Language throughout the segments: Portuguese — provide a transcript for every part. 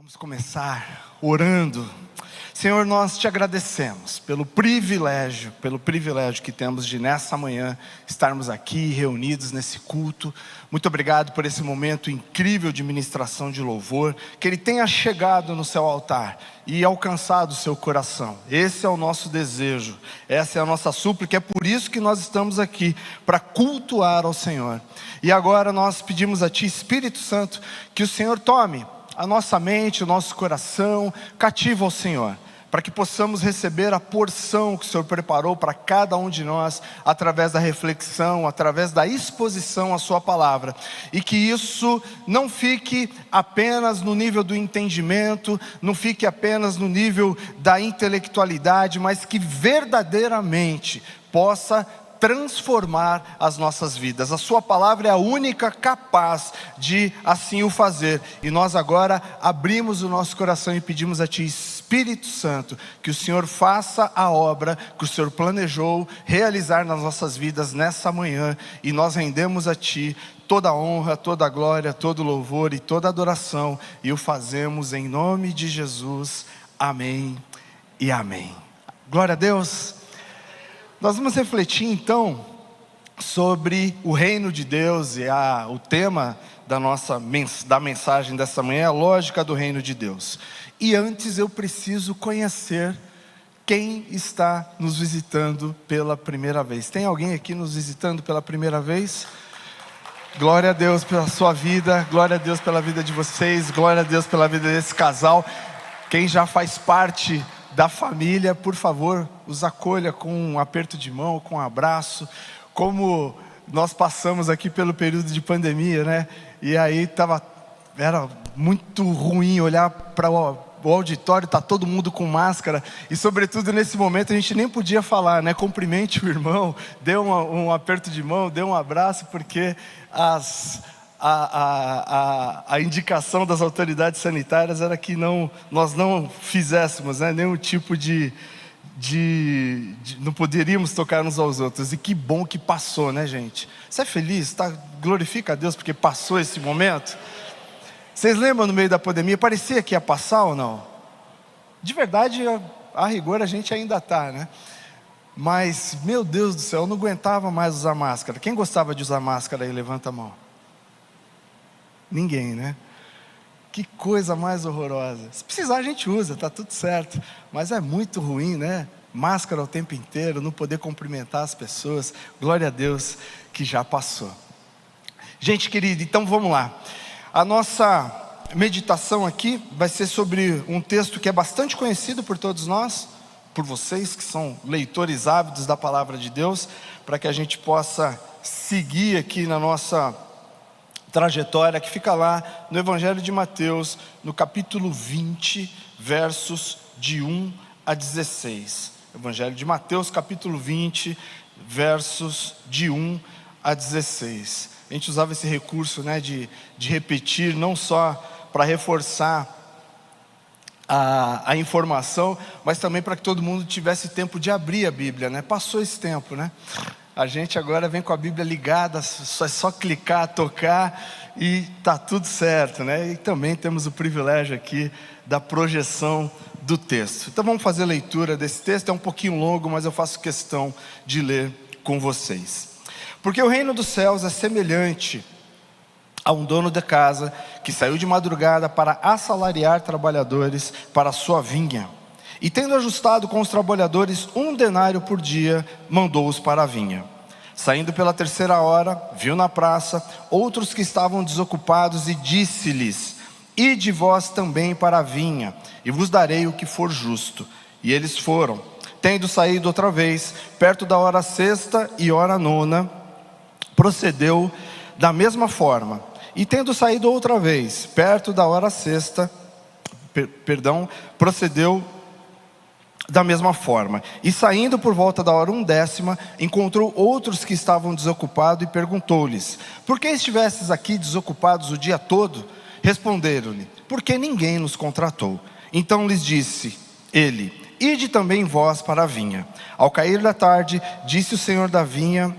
Vamos começar orando. Senhor, nós te agradecemos pelo privilégio que temos de nessa manhã estarmos aqui reunidos nesse culto. Muito obrigado por esse momento incrível de ministração de louvor, que ele tenha chegado no seu altar e alcançado o seu coração. Esse é o nosso desejo, essa é a nossa súplica, é por isso que nós estamos aqui, para cultuar ao Senhor. E agora nós pedimos a Ti, Espírito Santo, que o Senhor tome a nossa mente, o nosso coração cativo ao Senhor, para que possamos receber a porção que o Senhor preparou para cada um de nós, através da reflexão, através da exposição à sua palavra, e que isso não fique apenas no nível do entendimento, não fique apenas no nível da intelectualidade, mas que verdadeiramente possa transformar as nossas vidas. A sua palavra é a única capaz de assim o fazer, e nós agora abrimos o nosso coração e pedimos a Ti, Espírito Santo, que o Senhor faça a obra que o Senhor planejou realizar nas nossas vidas nessa manhã, e nós rendemos a Ti toda a honra, toda a glória, todo o louvor e toda a adoração, e o fazemos em nome de Jesus, amém e amém. Glória a Deus. Nós vamos refletir então sobre o reino de Deus, e o tema da mensagem dessa manhã é a lógica do reino de Deus. E antes eu preciso conhecer quem está nos visitando pela primeira vez. Tem alguém aqui nos visitando pela primeira vez? Glória a Deus pela sua vida, glória a Deus pela vida de vocês, glória a Deus pela vida desse casal. Quem já faz parte da família, por favor, os acolha com um aperto de mão, com um abraço. Como nós passamos aqui pelo período de pandemia, né? E aí era muito ruim olhar para o auditório, tá todo mundo com máscara, e sobretudo nesse momento a gente nem podia falar, né? Cumprimente o irmão, dê um aperto de mão, dê um abraço, porque a indicação das autoridades sanitárias era que nós não fizéssemos, né, nenhum tipo de não poderíamos tocar uns aos outros. E que bom que passou, né, gente? Você é feliz? Glorifica a Deus porque passou esse momento. Vocês lembram no meio da pandemia, parecia que ia passar ou não? De verdade, a rigor a gente ainda está, né? Mas, meu Deus do céu, eu não aguentava mais usar máscara. Quem gostava de usar máscara aí, levanta a mão. Ninguém, né? Que coisa mais horrorosa. Se precisar a gente usa, tá tudo certo. Mas é muito ruim, né? Máscara o tempo inteiro, não poder cumprimentar as pessoas. Glória a Deus que já passou. Gente querida, então vamos lá. A nossa meditação aqui vai ser sobre um texto que é bastante conhecido por todos nós, por vocês que são leitores ávidos da palavra de Deus, para que a gente possa seguir aqui na nossa trajetória, que fica lá no Evangelho de Mateus, no capítulo 20, versos de 1 a 16. Evangelho de Mateus, capítulo 20, versos de 1 a 16. A gente usava esse recurso, né, de repetir, não só para reforçar a informação, mas também para que todo mundo tivesse tempo de abrir a Bíblia, né? Passou esse tempo, né? A gente agora vem com a Bíblia ligada, é só clicar, tocar e tá tudo certo, né? E também temos o privilégio aqui da projeção do texto. Então vamos fazer a leitura desse texto, é um pouquinho longo, mas eu faço questão de ler com vocês. Porque o reino dos céus é semelhante a um dono de casa que saiu de madrugada para assalariar trabalhadores para a sua vinha. E tendo ajustado com os trabalhadores 1 denário por dia, mandou-os para a vinha. Saindo pela 3ª hora, viu na praça outros que estavam desocupados e disse-lhes: ide vós também para a vinha, e vos darei o que for justo. E eles foram. Tendo saído outra vez, perto da hora 6ª e hora 9ª, procedeu da mesma forma. E tendo saído outra vez, perto da hora 6ª, procedeu da mesma forma. E saindo por volta da hora 1/10, encontrou outros que estavam desocupados e perguntou-lhes: por que estivestes aqui desocupados o dia todo? Responderam-lhe: porque ninguém nos contratou. Então lhes disse ele: ide também vós para a vinha. Ao cair da tarde, disse o senhor da vinha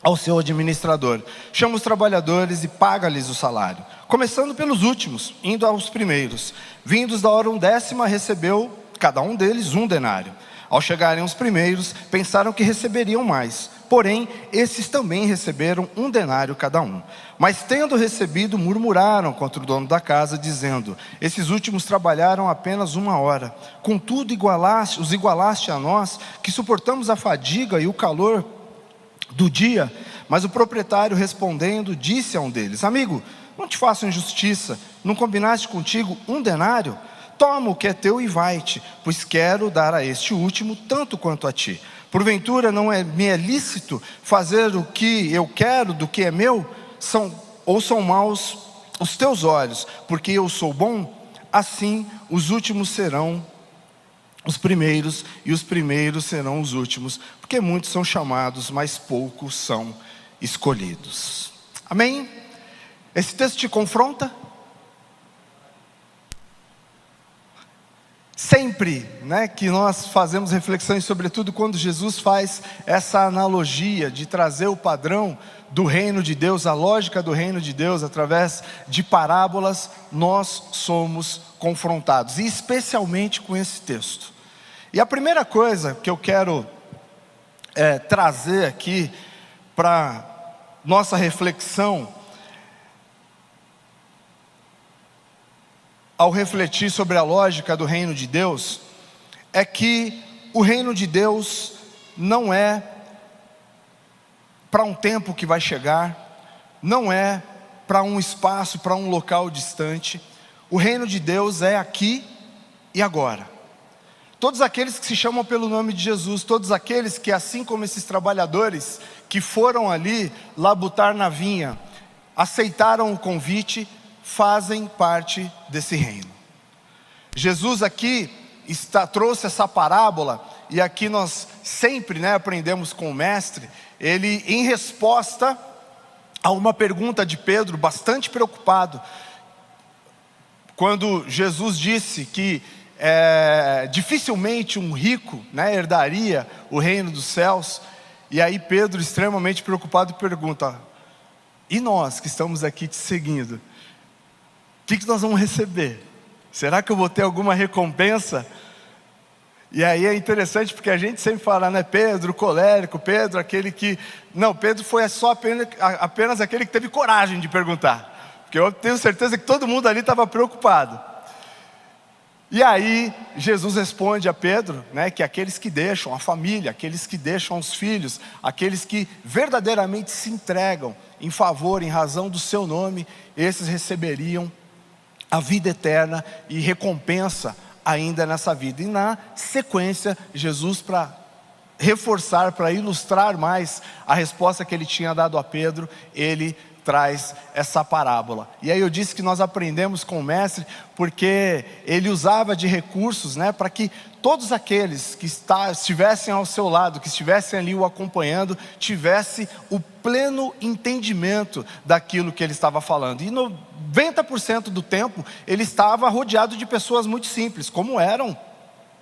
ao seu administrador: chama os trabalhadores e paga-lhes o salário, começando pelos últimos, indo aos primeiros. Vindos da hora 10ª, recebeu cada um deles 1 denário. Ao chegarem os primeiros, pensaram que receberiam mais. Porém, esses também receberam 1 denário cada um. Mas tendo recebido, murmuraram contra o dono da casa, dizendo: esses últimos trabalharam apenas 1 hora. Contudo, os igualaste a nós, que suportamos a fadiga e o calor do dia. Mas o proprietário, respondendo, disse a um deles: amigo, não te faço injustiça. Não combinaste contigo 1 denário? Toma o que é teu e vai-te, pois quero dar a este último tanto quanto a ti. Porventura não me é lícito fazer o que eu quero do que é meu? São maus os teus olhos, porque eu sou bom? Assim os últimos serão os primeiros, e os primeiros serão os últimos, porque muitos são chamados, mas poucos são escolhidos. Amém? Esse texto te confronta? Sempre, que nós fazemos reflexões, sobretudo quando Jesus faz essa analogia de trazer o padrão do reino de Deus, a lógica do reino de Deus, através de parábolas, nós somos confrontados, e especialmente com esse texto. E a primeira coisa que eu quero trazer aqui para nossa reflexão, ao refletir sobre a lógica do reino de Deus, é que o reino de Deus não é para um tempo que vai chegar, não é para um espaço, para um local distante. O reino de Deus é aqui e agora. Todos aqueles que se chamam pelo nome de Jesus, todos aqueles que, assim como esses trabalhadores que foram ali labutar na vinha, aceitaram o convite, fazem parte desse reino. Jesus aqui trouxe essa parábola, e aqui nós sempre aprendemos com o mestre. Ele, em resposta a uma pergunta de Pedro, bastante preocupado, quando Jesus disse que dificilmente um rico herdaria o reino dos céus, e aí Pedro, extremamente preocupado, pergunta: e nós que estamos aqui te seguindo, o que nós vamos receber? Será que eu vou ter alguma recompensa? E aí é interessante, porque a gente sempre fala, Pedro, colérico, Pedro, aquele que... Não, Pedro foi só apenas aquele que teve coragem de perguntar, porque eu tenho certeza que todo mundo ali estava preocupado. E aí Jesus responde a Pedro, que aqueles que deixam a família, aqueles que deixam os filhos, aqueles que verdadeiramente se entregam em favor, em razão do seu nome, esses receberiam a vida eterna e recompensa ainda nessa vida. E na sequência, Jesus, para reforçar, para ilustrar mais a resposta que ele tinha dado a Pedro, ele traz essa parábola. E aí eu disse que nós aprendemos com o mestre, porque ele usava de recursos, para que todos aqueles que estivessem ao seu lado, que estivessem ali o acompanhando, tivesse o pleno entendimento daquilo que ele estava falando. E 90% do tempo ele estava rodeado de pessoas muito simples, como eram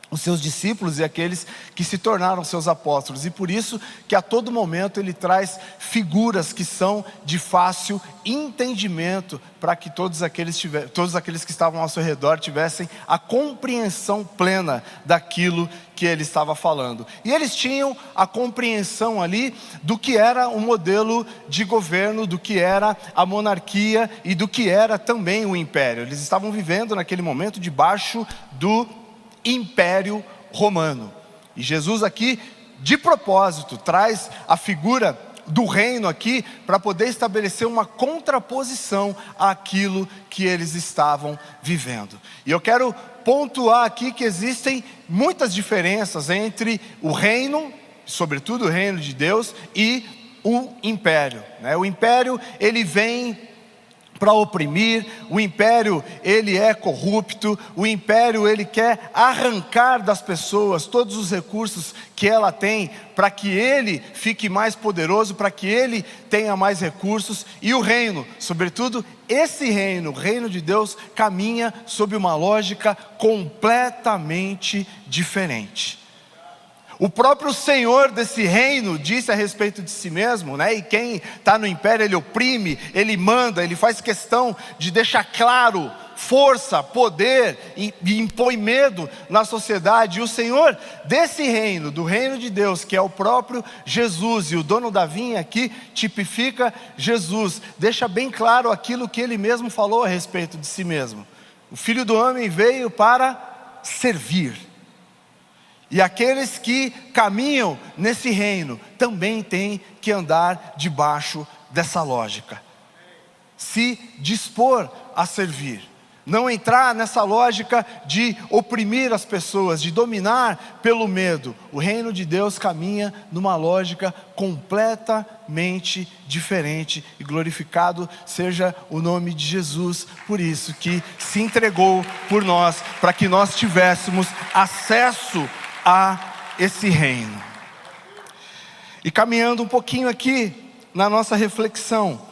os seus discípulos e aqueles que se tornaram seus apóstolos. E por isso que a todo momento ele traz figuras que são de fácil entendimento, para que todos aqueles que estavam ao seu redor tivessem a compreensão plena daquilo que ele estava falando. E eles tinham a compreensão ali do que era o modelo de governo, do que era a monarquia e do que era também o império. Eles estavam vivendo naquele momento debaixo do Império Romano. E Jesus aqui, de propósito, traz a figura do reino aqui, para poder estabelecer uma contraposição àquilo que eles estavam vivendo. E eu quero pontuar aqui que existem muitas diferenças entre o reino, sobretudo o reino de Deus, e o império. O império, ele vem para oprimir, o império ele é corrupto, o império ele quer arrancar das pessoas todos os recursos que ela tem, para que ele fique mais poderoso, para que ele tenha mais recursos. E o reino, sobretudo esse reino, o reino de Deus, caminha sob uma lógica completamente diferente. O próprio Senhor desse reino disse a respeito de si mesmo, né? E quem está no império, ele oprime, ele manda, ele faz questão de deixar claro força, poder e impõe medo na sociedade. E o Senhor desse reino, do reino de Deus, que é o próprio Jesus, e o dono da vinha aqui tipifica Jesus, deixa bem claro aquilo que ele mesmo falou a respeito de si mesmo. O Filho do Homem veio para servir. E aqueles que caminham nesse reino também têm que andar debaixo dessa lógica. Se dispor a servir. Não entrar nessa lógica de oprimir as pessoas, de dominar pelo medo. O reino de Deus caminha numa lógica completamente diferente. E glorificado seja o nome de Jesus, por isso que se entregou por nós, para que nós tivéssemos acesso a esse reino. E caminhando um pouquinho aqui na nossa reflexão,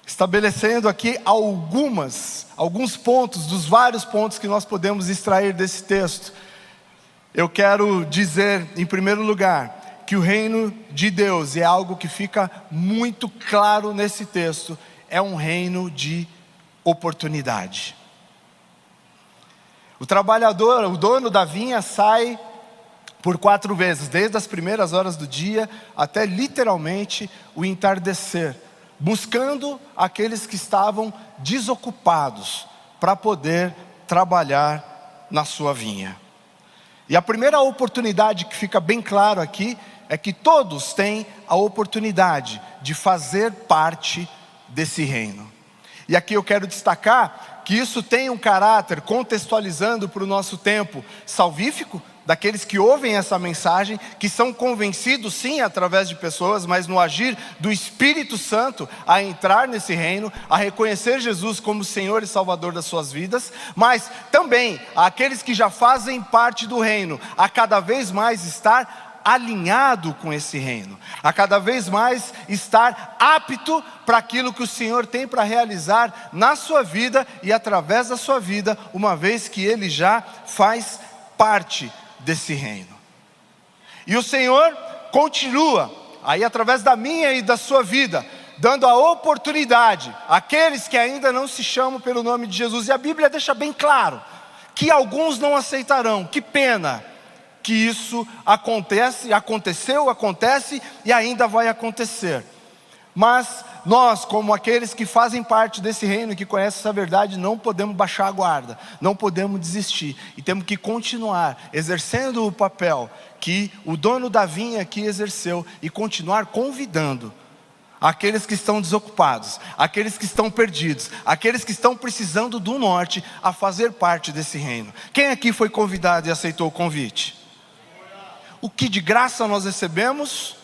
estabelecendo aqui alguns pontos, dos vários pontos que nós podemos extrair desse texto. Eu quero dizer, em primeiro lugar, que o reino de Deus, é algo que fica muito claro nesse texto, é um reino de oportunidade. O trabalhador, o dono da vinha, sai por 4 vezes, desde as primeiras horas do dia até literalmente o entardecer, buscando aqueles que estavam desocupados para poder trabalhar na sua vinha. E a primeira oportunidade que fica bem claro aqui é que todos têm a oportunidade de fazer parte desse reino. E aqui eu quero destacar que isso tem um caráter, contextualizando para o nosso tempo, salvífico, daqueles que ouvem essa mensagem, que são convencidos sim através de pessoas, mas no agir do Espírito Santo, a entrar nesse reino, a reconhecer Jesus como Senhor e Salvador das suas vidas, mas também aqueles que já fazem parte do reino, a cada vez mais estar alinhado com esse reino, a cada vez mais estar apto para aquilo que o Senhor tem para realizar na sua vida e através da sua vida, uma vez que Ele já faz parte desse reino. E o Senhor continua, aí através da minha e da sua vida, dando a oportunidade àqueles que ainda não se chamam pelo nome de Jesus. E a Bíblia deixa bem claro que alguns não aceitarão. Que pena que isso acontece e ainda vai acontecer. Mas nós, como aqueles que fazem parte desse reino, que conhecem essa verdade, não podemos baixar a guarda, não podemos desistir, e temos que continuar exercendo o papel que o dono da vinha aqui exerceu, e continuar convidando aqueles que estão desocupados, aqueles que estão perdidos, aqueles que estão precisando do norte, a fazer parte desse reino. Quem aqui foi convidado e aceitou o convite? O que de graça nós recebemos,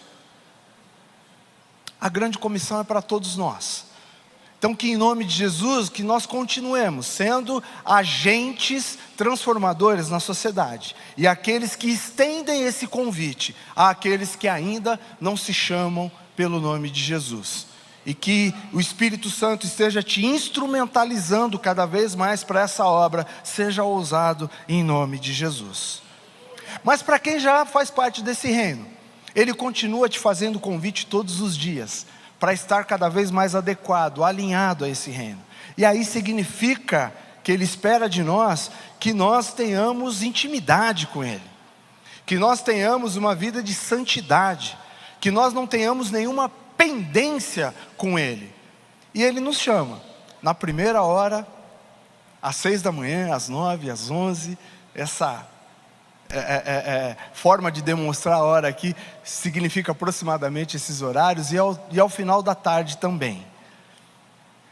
a grande comissão é para todos nós. Então que em nome de Jesus, que nós continuemos sendo agentes transformadores na sociedade. E aqueles que estendem esse convite àqueles que ainda não se chamam pelo nome de Jesus. E que o Espírito Santo esteja te instrumentalizando cada vez mais para essa obra. Seja ousado em nome de Jesus. Mas para quem já faz parte desse reino, Ele continua te fazendo convite todos os dias, para estar cada vez mais adequado, alinhado a esse reino. E aí significa que Ele espera de nós que nós tenhamos intimidade com Ele, que nós tenhamos uma vida de santidade, que nós não tenhamos nenhuma pendência com Ele. E Ele nos chama, na primeira hora, às 6 da manhã, às 9, às 11, essa forma de demonstrar a hora aqui significa aproximadamente esses horários, e ao final da tarde também,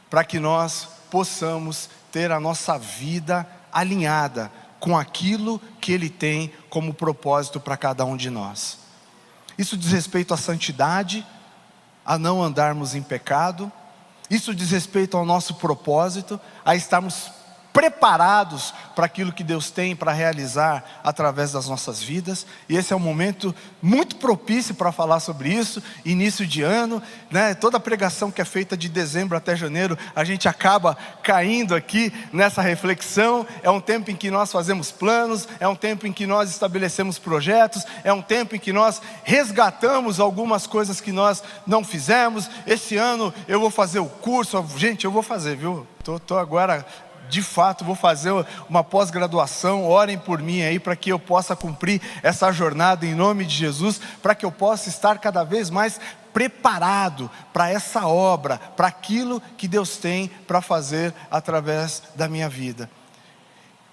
para que nós possamos ter a nossa vida alinhada com aquilo que Ele tem como propósito para cada um de nós. Isso diz respeito à santidade, a não andarmos em pecado. Isso diz respeito ao nosso propósito, a estarmos preparados para aquilo que Deus tem para realizar através das nossas vidas. E esse é um momento muito propício para falar sobre isso, início de ano, né? Toda pregação que é feita de dezembro até janeiro, a gente acaba caindo aqui nessa reflexão. É um tempo em que nós fazemos planos, é um tempo em que nós estabelecemos projetos, é um tempo em que nós resgatamos algumas coisas que nós não fizemos. Esse ano eu vou fazer o curso, gente, eu vou fazer, viu? Tô agora, de fato, vou fazer uma pós-graduação. Orem por mim aí para que eu possa cumprir essa jornada em nome de Jesus, para que eu possa estar cada vez mais preparado para essa obra, para aquilo que Deus tem para fazer através da minha vida.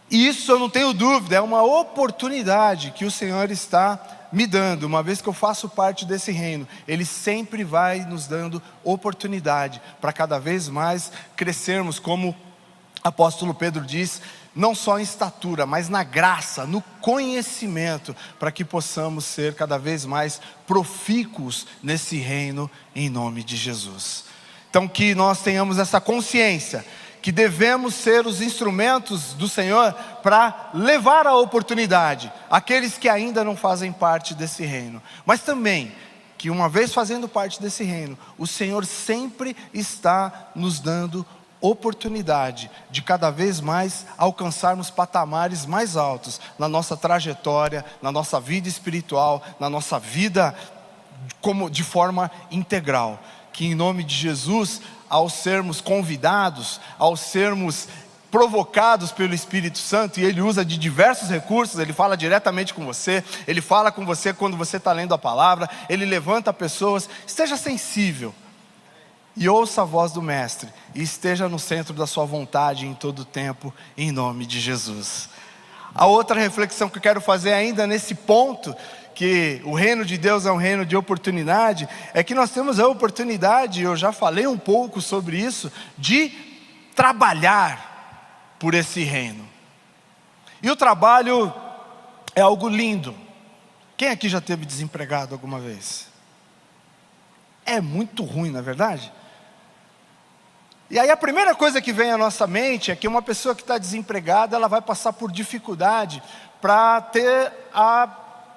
E isso eu não tenho dúvida, é uma oportunidade que o Senhor está me dando. Uma vez que eu faço parte desse reino, Ele sempre vai nos dando oportunidade para cada vez mais crescermos, como o apóstolo Pedro diz, não só em estatura, mas na graça, no conhecimento, para que possamos ser cada vez mais profícuos nesse reino, em nome de Jesus. Então que nós tenhamos essa consciência, que devemos ser os instrumentos do Senhor para levar a oportunidade àqueles que ainda não fazem parte desse reino. Mas também, que uma vez fazendo parte desse reino, o Senhor sempre está nos dando oportunidade de cada vez mais alcançarmos patamares mais altos na nossa trajetória, na nossa vida espiritual, na nossa vida como de forma integral. Que em nome de Jesus, ao sermos convidados, ao sermos provocados pelo Espírito Santo, e Ele usa de diversos recursos, Ele fala diretamente com você, Ele fala com você quando você está lendo a palavra, Ele levanta pessoas. Esteja sensível e ouça a voz do Mestre, e esteja no centro da sua vontade em todo o tempo, em nome de Jesus. A outra reflexão que eu quero fazer ainda nesse ponto, que o reino de Deus é um reino de oportunidade, é que nós temos a oportunidade, eu já falei um pouco sobre isso, de trabalhar por esse reino. E o trabalho é algo lindo. Quem aqui já teve desempregado alguma vez? É muito ruim, não é verdade? E aí a primeira coisa que vem à nossa mente é que uma pessoa que está desempregada, ela vai passar por dificuldade para ter a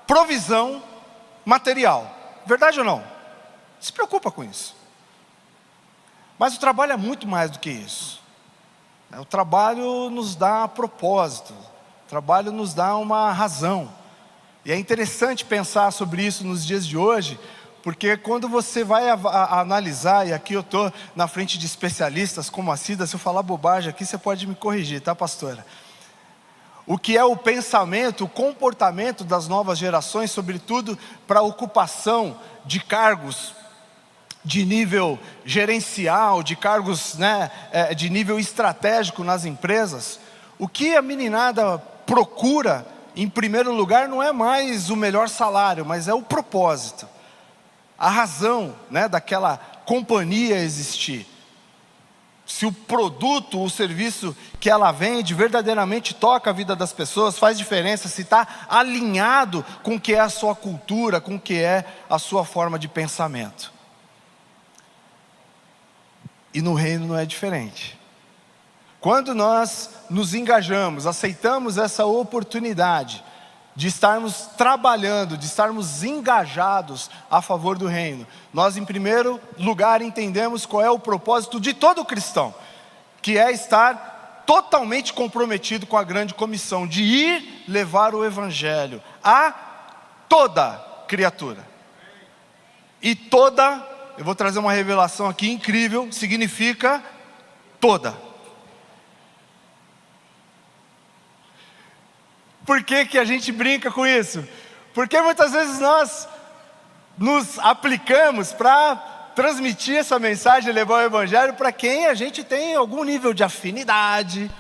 provisão material. Verdade ou não? Se preocupa com isso. Mas o trabalho é muito mais do que isso. O trabalho nos dá propósito. O trabalho nos dá uma razão. E é interessante pensar sobre isso nos dias de hoje, porque quando você vai analisar, e aqui eu estou na frente de especialistas como a Cida, se eu falar bobagem aqui, você pode me corrigir, tá, pastora? O que é o pensamento, o comportamento das novas gerações, sobretudo para a ocupação de cargos de nível gerencial, de cargos, de nível estratégico nas empresas. O que a meninada procura, em primeiro lugar, não é mais o melhor salário, mas é o propósito, a razão, daquela companhia existir. Se o produto, o serviço que ela vende verdadeiramente toca a vida das pessoas, faz diferença, se está alinhado com o que é a sua cultura, com o que é a sua forma de pensamento. E no reino não é diferente. Quando nós nos engajamos, aceitamos essa oportunidade de estarmos trabalhando, de estarmos engajados a favor do reino, nós em primeiro lugar entendemos qual é o propósito de todo cristão, que é estar totalmente comprometido com a grande comissão de ir levar o evangelho a toda criatura. E toda, eu vou trazer uma revelação aqui incrível, significa toda. Por que a gente brinca com isso? Porque muitas vezes nós nos aplicamos para transmitir essa mensagem, levar o evangelho para quem a gente tem algum nível de afinidade,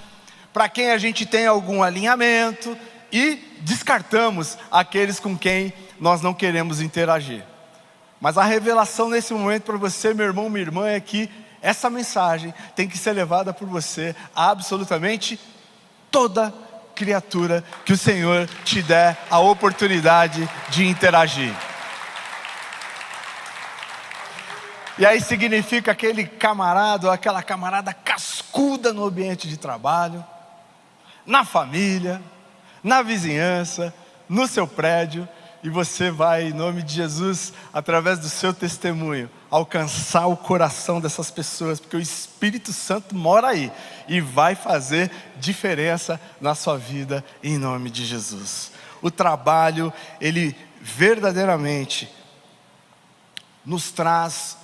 para quem a gente tem algum alinhamento, e descartamos aqueles com quem nós não queremos interagir. Mas a revelação nesse momento para você, meu irmão, minha irmã, é que essa mensagem tem que ser levada por você a absolutamente toda criatura que o Senhor te der a oportunidade de interagir. E aí significa aquele camarada ou aquela camarada cascuda no ambiente de trabalho, na família, na vizinhança, no seu prédio, e você vai, em nome de Jesus, através do seu testemunho, alcançar o coração dessas pessoas, porque o Espírito Santo mora aí e vai fazer diferença na sua vida, em nome de Jesus. O trabalho, ele verdadeiramente nos traz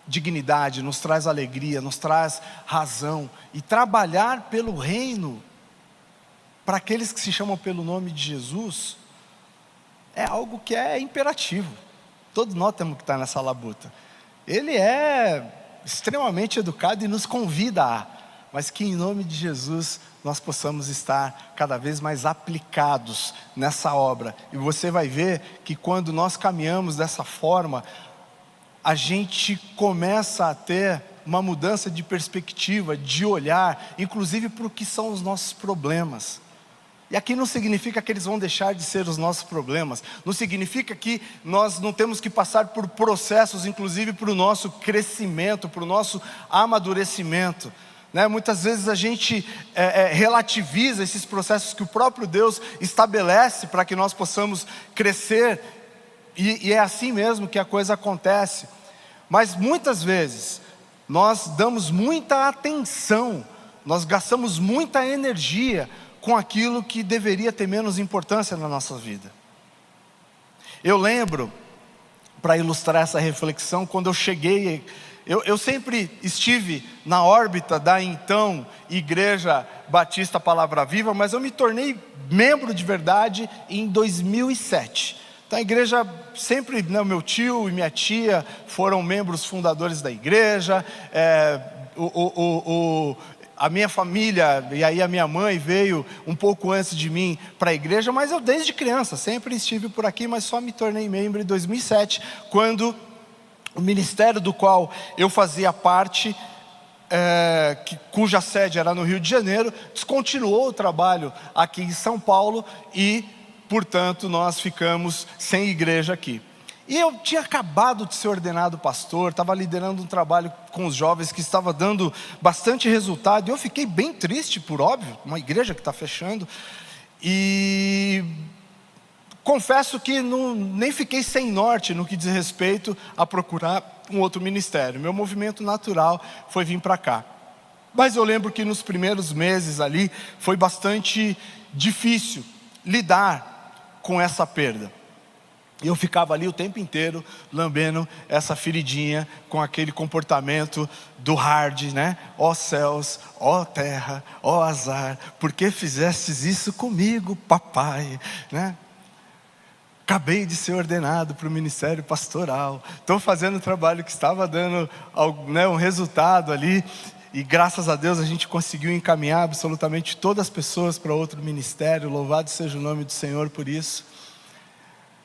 dignidade, nos traz alegria, nos traz razão, e trabalhar pelo reino, para aqueles que se chamam pelo nome de Jesus, é algo que é imperativo. Todos nós temos que estar nessa labuta. Ele é extremamente educado e nos convida a, mas que em nome de Jesus nós possamos estar cada vez mais aplicados nessa obra. E você vai ver que quando nós caminhamos dessa forma, a gente começa a ter uma mudança de perspectiva, de olhar, inclusive para o que são os nossos problemas. E aqui não significa que eles vão deixar de ser os nossos problemas, não significa que nós não temos que passar por processos, inclusive para o nosso crescimento, para o nosso amadurecimento, né? Muitas vezes a gente relativiza esses processos que o próprio Deus estabelece para que nós possamos crescer, e é assim mesmo que a coisa acontece, mas muitas vezes nós damos muita atenção, nós gastamos muita energia com aquilo que deveria ter menos importância na nossa vida. Eu lembro, para ilustrar essa reflexão, quando eu cheguei, eu sempre estive na órbita da então Igreja Batista Palavra Viva, mas eu me tornei membro de verdade em 2007. Então a igreja sempre, né, meu tio e minha tia foram membros fundadores da igreja, a minha família, e aí a minha mãe veio um pouco antes de mim para a igreja, mas eu desde criança sempre estive por aqui, mas só me tornei membro em 2007, quando o ministério do qual eu fazia parte, cuja sede era no Rio de Janeiro, descontinuou o trabalho aqui em São Paulo e, portanto, nós ficamos sem igreja aqui. E eu tinha acabado de ser ordenado pastor, estava liderando um trabalho com os jovens que estava dando bastante resultado, e eu fiquei bem triste, por óbvio, uma igreja que está fechando, e confesso que nem fiquei sem norte no que diz respeito a procurar um outro ministério. Meu movimento natural foi vir para cá. Mas eu lembro que nos primeiros meses ali, foi bastante difícil lidar com essa perda. E eu ficava ali o tempo inteiro lambendo essa feridinha com aquele comportamento do hard, né? Ó céus, ó terra, ó azar, por que fizestes isso comigo, papai, né? Acabei de ser ordenado para o ministério pastoral, estou fazendo um trabalho que estava dando, né, um resultado ali, e graças a Deus a gente conseguiu encaminhar absolutamente todas as pessoas para outro ministério, louvado seja o nome do Senhor por isso.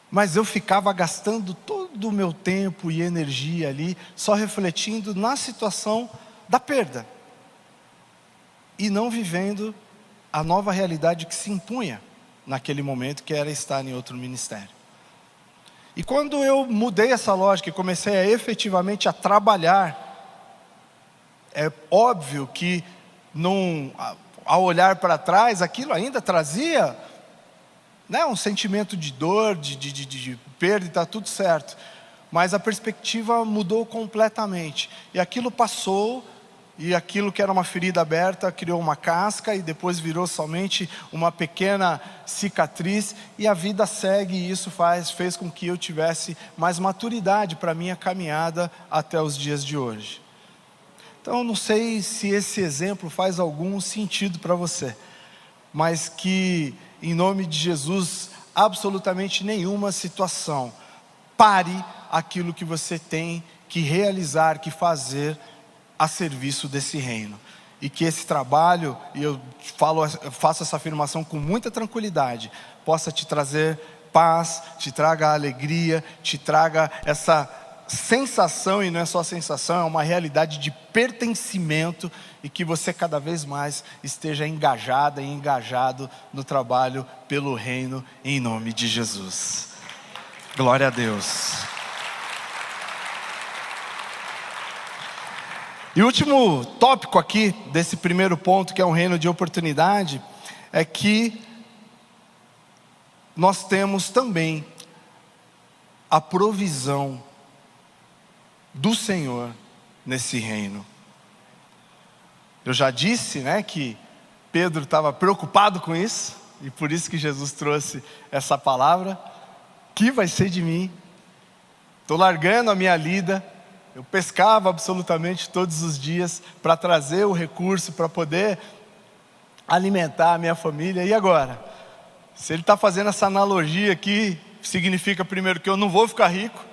Mas eu ficava gastando todo o meu tempo e energia ali, só refletindo na situação da perda, e não vivendo a nova realidade que se impunha naquele momento, que era estar em outro ministério. E quando eu mudei essa lógica e comecei a efetivamente a trabalhar, é óbvio que ao olhar para trás, aquilo ainda trazia, né, um sentimento de dor, de perda, e está tudo certo, mas a perspectiva mudou completamente, e aquilo passou, e aquilo que era uma ferida aberta criou uma casca, e depois virou somente uma pequena cicatriz, e a vida segue, e isso fez com que eu tivesse mais maturidade para a minha caminhada até os dias de hoje. Então não sei se esse exemplo faz algum sentido para você, mas que em nome de Jesus, absolutamente nenhuma situação pare aquilo que você tem que realizar, que fazer a serviço desse reino. E que esse trabalho, e eu faço essa afirmação com muita tranquilidade, possa te trazer paz, te traga alegria, te traga essa sensação, e não é só sensação, é uma realidade de pertencimento, e que você cada vez mais esteja engajada e engajado no trabalho pelo reino, em nome de Jesus. Glória a Deus. E o último tópico aqui, desse primeiro ponto, que é um reino de oportunidade, é que nós temos também a provisão do Senhor nesse reino. Eu já disse, né, que Pedro estava preocupado com isso, e por isso que Jesus trouxe essa palavra. Que vai ser de mim? Estou largando a minha lida. Eu pescava absolutamente todos os dias para trazer o recurso, para poder alimentar a minha família. E agora? Se ele está fazendo essa analogia aqui, significa primeiro que eu não vou ficar rico,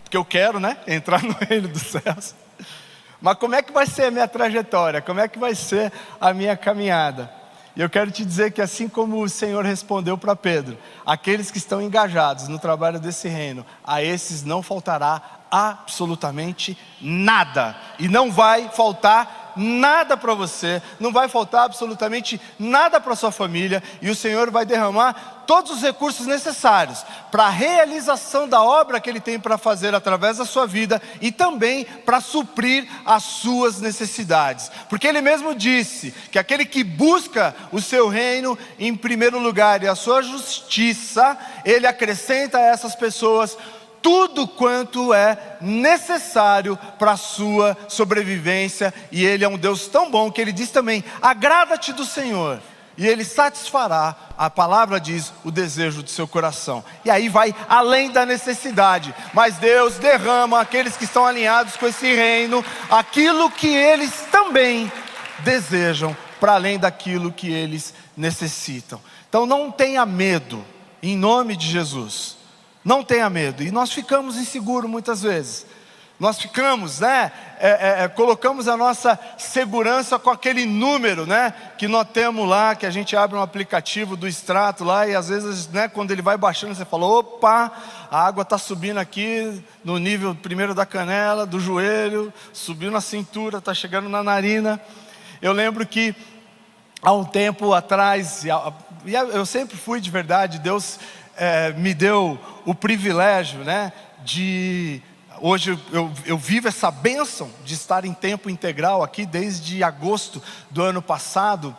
porque eu quero, né, entrar no reino dos céus. Mas como é que vai ser a minha trajetória? Como é que vai ser a minha caminhada? E eu quero te dizer que assim como o Senhor respondeu para Pedro, aqueles que estão engajados no trabalho desse reino, a esses não faltará absolutamente nada. E não vai faltar nada para você, não vai faltar absolutamente nada para sua família. E o Senhor vai derramar todos os recursos necessários para a realização da obra que Ele tem para fazer através da sua vida, e também para suprir as suas necessidades. Porque Ele mesmo disse que aquele que busca o seu reino em primeiro lugar e a sua justiça, Ele acrescenta a essas pessoas tudo quanto é necessário para a sua sobrevivência. E Ele é um Deus tão bom que Ele diz também: agrada-te do Senhor, e Ele satisfará, a palavra diz, o desejo do seu coração. E aí vai além da necessidade, mas Deus derrama aqueles que estão alinhados com esse reino, aquilo que eles também desejam, para além daquilo que eles necessitam. Então não tenha medo, em nome de Jesus. Não tenha medo. E nós ficamos inseguros muitas vezes. Nós ficamos, né, colocamos a nossa segurança com aquele número, né, que nós temos lá, que a gente abre um aplicativo do extrato lá, e às vezes, né, quando ele vai baixando, você fala: opa, a água está subindo aqui no nível primeiro da canela, do joelho, subiu na cintura, está chegando na narina. Eu lembro que há um tempo atrás, e eu sempre fui de verdade, Deus me deu o privilégio, né, de... Hoje eu vivo essa bênção de estar em tempo integral aqui desde agosto do ano passado,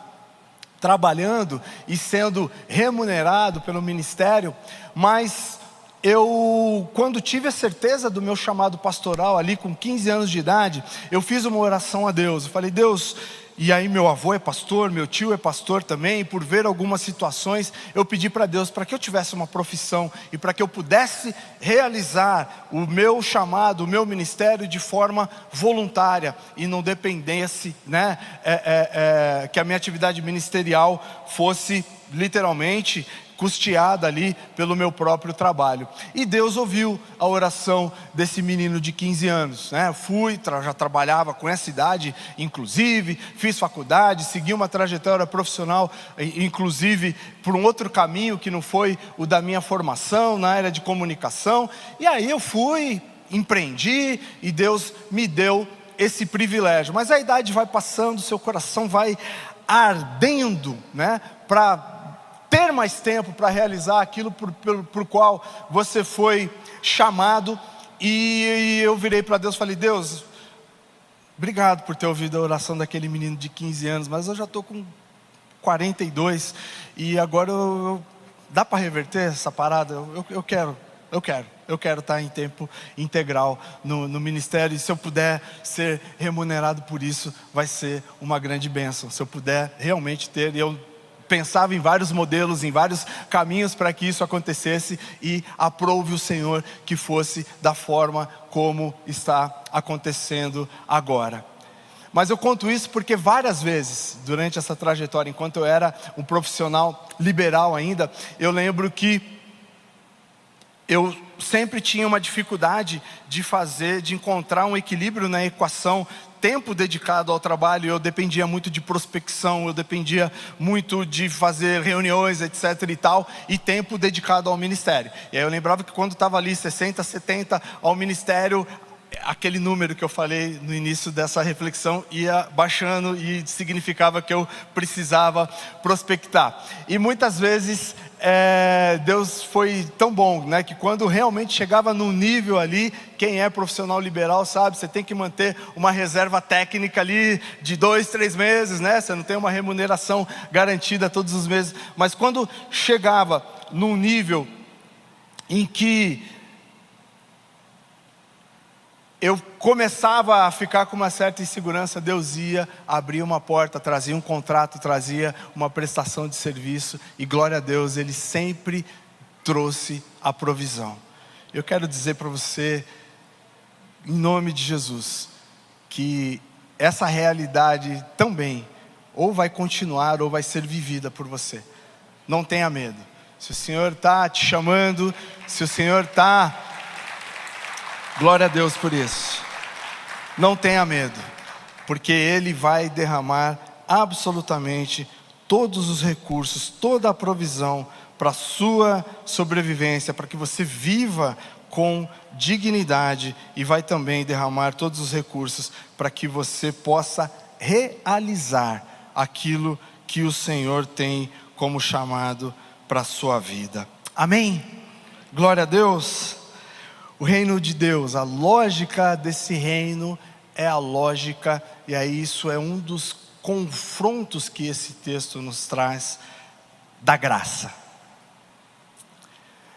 trabalhando e sendo remunerado pelo ministério. Mas eu, quando tive a certeza do meu chamado pastoral ali com 15 anos de idade, eu fiz uma oração a Deus. Eu falei: Deus... E aí meu avô é pastor, meu tio é pastor também, e por ver algumas situações, eu pedi para Deus para que eu tivesse uma profissão, e para que eu pudesse realizar o meu chamado, o meu ministério de forma voluntária, e não dependesse, né, que a minha atividade ministerial fosse literalmente custeada ali pelo meu próprio trabalho. E Deus ouviu a oração desse menino de 15 anos, né? Já trabalhava com essa idade, inclusive, fiz faculdade, segui uma trajetória profissional, inclusive por um outro caminho que não foi o da minha formação, na área de comunicação. E aí eu fui, empreendi, e Deus me deu esse privilégio. Mas a idade vai passando, seu coração vai ardendo, né, para ter mais tempo para realizar aquilo por qual você foi chamado. E eu virei para Deus e falei: Deus, obrigado por ter ouvido a oração daquele menino de 15 anos, mas eu já estou com 42, e agora dá para reverter essa parada? Eu quero estar em tempo integral no ministério, e se eu puder ser remunerado por isso, vai ser uma grande bênção. Se eu puder realmente ter, eu pensava em vários modelos, em vários caminhos para que isso acontecesse, e aprove o Senhor que fosse da forma como está acontecendo agora. Mas eu conto isso porque várias vezes, durante essa trajetória, enquanto eu era um profissional liberal ainda, eu lembro que eu sempre tinha uma dificuldade de encontrar um equilíbrio na equação tempo dedicado ao trabalho. Eu dependia muito de prospecção, eu dependia muito de fazer reuniões, etc e tal, e tempo dedicado ao ministério. E aí eu lembrava que quando estava ali 60, 70 ao ministério, aquele número que eu falei no início dessa reflexão ia baixando e significava que eu precisava prospectar. E muitas vezes Deus foi tão bom, né, que quando realmente chegava num nível ali, quem é profissional liberal sabe, você tem que manter uma reserva técnica ali de 2, 3 meses, né? Você não tem uma remuneração garantida todos os meses. Mas quando chegava num nível em que eu começava a ficar com uma certa insegurança, Deus ia abrir uma porta, trazia um contrato, trazia uma prestação de serviço, e glória a Deus, Ele sempre trouxe a provisão. Eu quero dizer para você, em nome de Jesus, que essa realidade também, ou vai continuar, ou vai ser vivida por você. Não tenha medo. Se o Senhor está te chamando, se o Senhor está... Glória a Deus por isso. Não tenha medo, porque Ele vai derramar absolutamente todos os recursos, toda a provisão para a sua sobrevivência, para que você viva com dignidade, e vai também derramar todos os recursos para que você possa realizar aquilo que o Senhor tem como chamado para a sua vida. Amém? Glória a Deus. O reino de Deus, a lógica desse reino é a lógica, e aí isso é um dos confrontos que esse texto nos traz, da graça.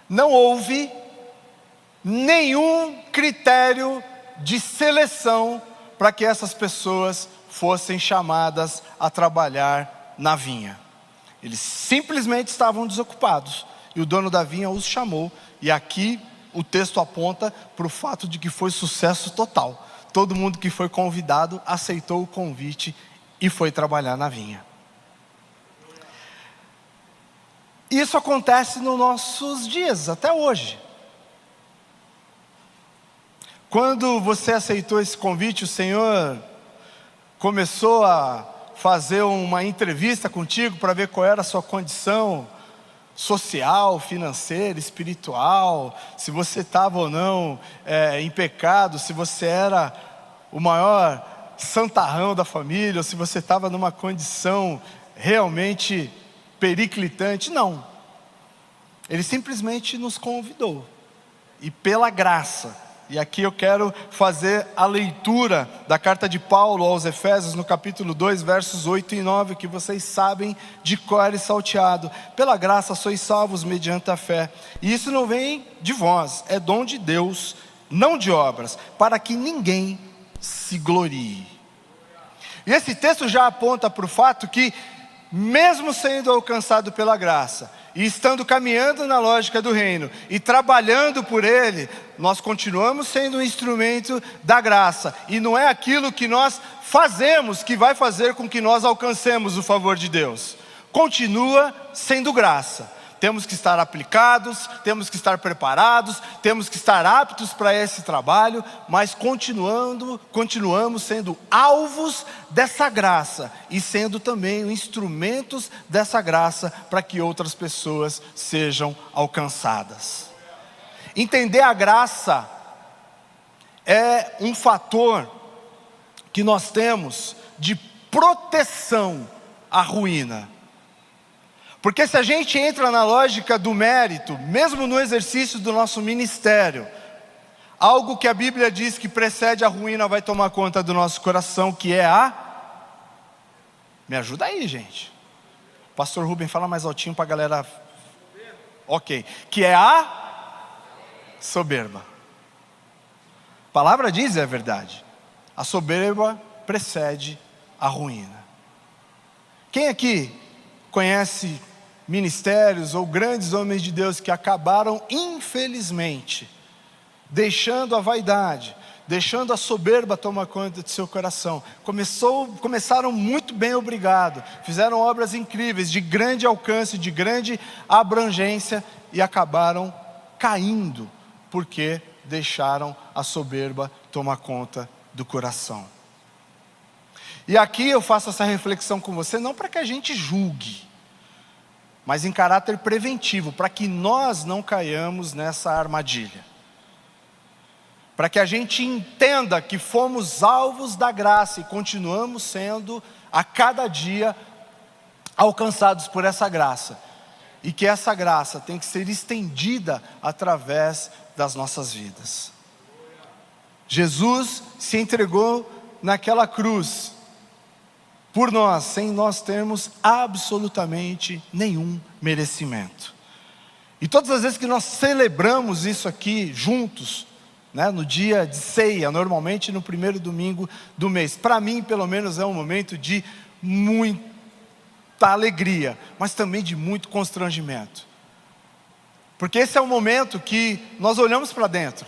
Não houve nenhum critério de seleção para que essas pessoas fossem chamadas a trabalhar na vinha. Eles simplesmente estavam desocupados, e o dono da vinha os chamou, e aqui o texto aponta para o fato de que foi sucesso total. Todo mundo que foi convidado aceitou o convite e foi trabalhar na vinha. Isso acontece nos nossos dias, até hoje. Quando você aceitou esse convite, o Senhor começou a fazer uma entrevista contigo para ver qual era a sua condição social, financeira, espiritual, se você estava ou não em pecado, se você era o maior santarrão da família, ou se você estava numa condição realmente periclitante. Não. Ele simplesmente nos convidou, e pela graça. E aqui eu quero fazer a leitura da carta de Paulo aos Efésios, no capítulo 2, versos 8 e 9, que vocês sabem de cor e salteado. Pela graça sois salvos mediante a fé, e isso não vem de vós, é dom de Deus, não de obras, para que ninguém se glorie. E esse texto já aponta para o fato que, mesmo sendo alcançado pela graça, e estando caminhando na lógica do reino, e trabalhando por Ele, nós continuamos sendo um instrumento da graça, e não é aquilo que nós fazemos que vai fazer com que nós alcancemos o favor de Deus. Continua sendo graça. Temos que estar aplicados, temos que estar preparados, temos que estar aptos para esse trabalho, mas continuamos sendo alvos dessa graça, e sendo também instrumentos dessa graça para que outras pessoas sejam alcançadas. Entender a graça é um fator que nós temos de proteção à ruína. Porque se a gente entra na lógica do mérito, mesmo no exercício do nosso ministério, algo que a Bíblia diz que precede a ruína vai tomar conta do nosso coração, que é a... Me ajuda aí, gente. Pastor Rubem, fala mais altinho para a galera... Ok. Que é a soberba. A palavra diz, é verdade. A soberba precede a ruína. Quem aqui conhece ministérios ou grandes homens de Deus que acabaram, infelizmente, deixando a vaidade, deixando a soberba tomar conta de seu coração? Começaram muito bem, obrigado, fizeram obras incríveis, de grande alcance, de grande abrangência, e acabaram caindo, porque deixaram a soberba tomar conta do coração. E aqui eu faço essa reflexão com você, não para que a gente julgue, mas em caráter preventivo, para que nós não caiamos nessa armadilha. para que a gente entenda que fomos alvos da graça e continuamos sendo a cada dia alcançados por essa graça, e que essa graça tem que ser estendida através das nossas vidas. Jesus se entregou naquela cruz por nós, sem nós termos absolutamente nenhum merecimento. E todas as vezes que nós celebramos isso aqui juntos, né, no dia de ceia, normalmente no primeiro domingo do mês, para mim pelo menos é um momento de muita alegria, mas também de muito constrangimento, porque esse é o momento que nós olhamos para dentro,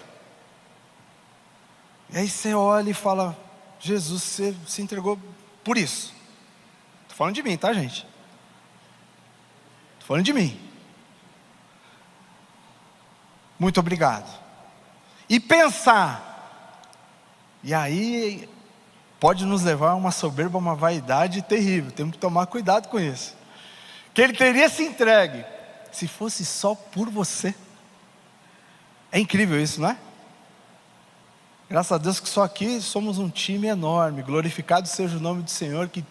e aí você olha e fala: Jesus, você se entregou por isso. Estou falando de mim, tá, gente? Estou falando de mim. Muito obrigado. E pensar, e aí pode nos levar a uma soberba, uma vaidade terrível. Temos que tomar cuidado com isso. Que Ele teria se entregue se fosse só por você. É incrível isso, não é? Graças a Deus que só aqui somos um time enorme. Glorificado seja o nome do Senhor, que